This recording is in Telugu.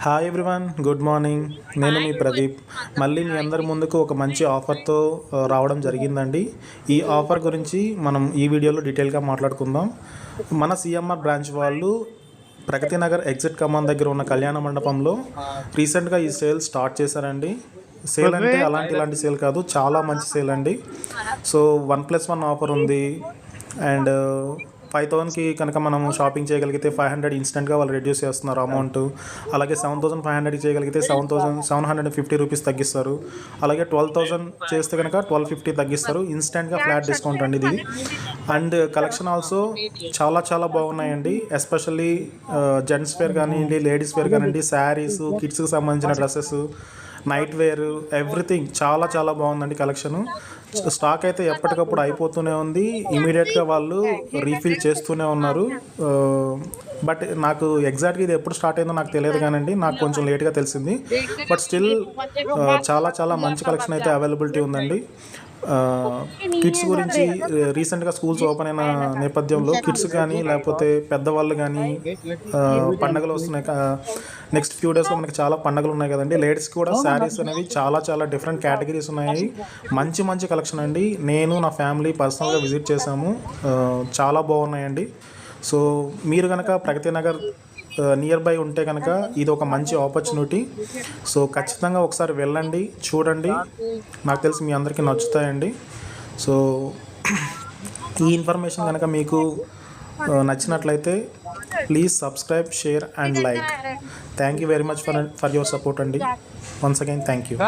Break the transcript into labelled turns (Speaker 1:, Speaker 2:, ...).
Speaker 1: Hi everyone, good morning. నేను మీ ప్రదీప్. మళ్ళీ మీ అందరి ముందుకు ఒక మంచి ఆఫర్తో రావడం జరిగిందండి. ఈ ఆఫర్ గురించి మనం ఈ వీడియోలో డీటెయిల్గా మాట్లాడుకుందాం. మన సిఎంఆర్ బ్రాంచ్ వాళ్ళు ప్రగతి నగర్ ఎగ్జిట్ కమాన్ దగ్గర ఉన్న కళ్యాణ మండపంలో రీసెంట్గా ఈ సేల్ స్టార్ట్ చేశారండి. సేల్ అంటే ఇలాంటి సేల్ కాదు, చాలా మంచి సేల్ అండి. సో 1+1 ఆఫర్ ఉంది. అండ్ 5,000కి కనుక మనం షాపింగ్ చేయగలిగితే 500 ఇన్స్టెంట్గా వాళ్ళు రెడ్యూస్ చేస్తున్నారు అమౌంట్. అలాగే 7,500 చేయగలిగితే 7,750 రూపీస్ తగ్గిస్తారు. అలాగే 12,000 చేస్తే కనుక 1250 తగ్గిస్తారు. ఇన్స్టెంట్గా ఫ్లాట్ డిస్కౌంట్ అండి ఇది. అండ్ కలెక్షన్ ఆల్సో చాలా చాలా బాగున్నాయండి. ఎస్పెషల్లీ జెంట్స్ వేర్ కానివ్వండి, లేడీస్ వేర్ కానివ్వండి, శారీస్, కిడ్స్కి సంబంధించిన డ్రెస్సెస్, నైట్ వేర్, ఎవ్రీథింగ్ చాలా చాలా బాగుందండి కలెక్షను. స్టాక్ అయితే ఎప్పటికప్పుడు అయిపోతూనే ఉంది. ఇమీడియట్గా వాళ్ళు రీఫిల్ చేస్తూనే ఉన్నారు. బట్ నాకు ఎగ్జాక్ట్గా ఇది ఎప్పుడు స్టార్ట్ అయిందో నాకు తెలియదు కానండి, నాకు కొంచెం లేట్గా తెలిసింది. బట్ స్టిల్ చాలా చాలా మంచి కలెక్షన్ అయితే అవైలబిలిటీ ఉందండి. కిడ్స్ గురించి రీసెంట్గా స్కూల్స్ ఓపెన్ అయిన నేపథ్యంలో కిడ్స్ కానీ లేకపోతే పెద్దవాళ్ళు కానీ పండగలు వస్తున్నాయి. నెక్స్ట్ ఫ్యూ డేస్లో మనకి చాలా పండగలు ఉన్నాయి కదండి. లేడీస్ కూడా శారీస్ అనేవి చాలా చాలా డిఫరెంట్ కేటగిరీస్ ఉన్నాయి. మంచి మంచి కలెక్షన్ అండి. నేను నా ఫ్యామిలీ పర్సనల్గా విజిట్ చేశాము. చాలా బాగున్నాయండి. సో మీరు కనుక ప్రగతి నగర్ నియర్ బై ఉంటే కనుక ఇది ఒక మంచి ఆపర్చునిటీ. సో ఖచ్చితంగా ఒకసారి వెళ్ళండి, చూడండి. నాకు తెలిసి మీ అందరికీ నచ్చుతాయండి. సో ఈ ఇన్ఫర్మేషన్ కనుక మీకు నచ్చినట్లయితే please subscribe, share and like. Thank you very much for your support అండి. Once again thank you.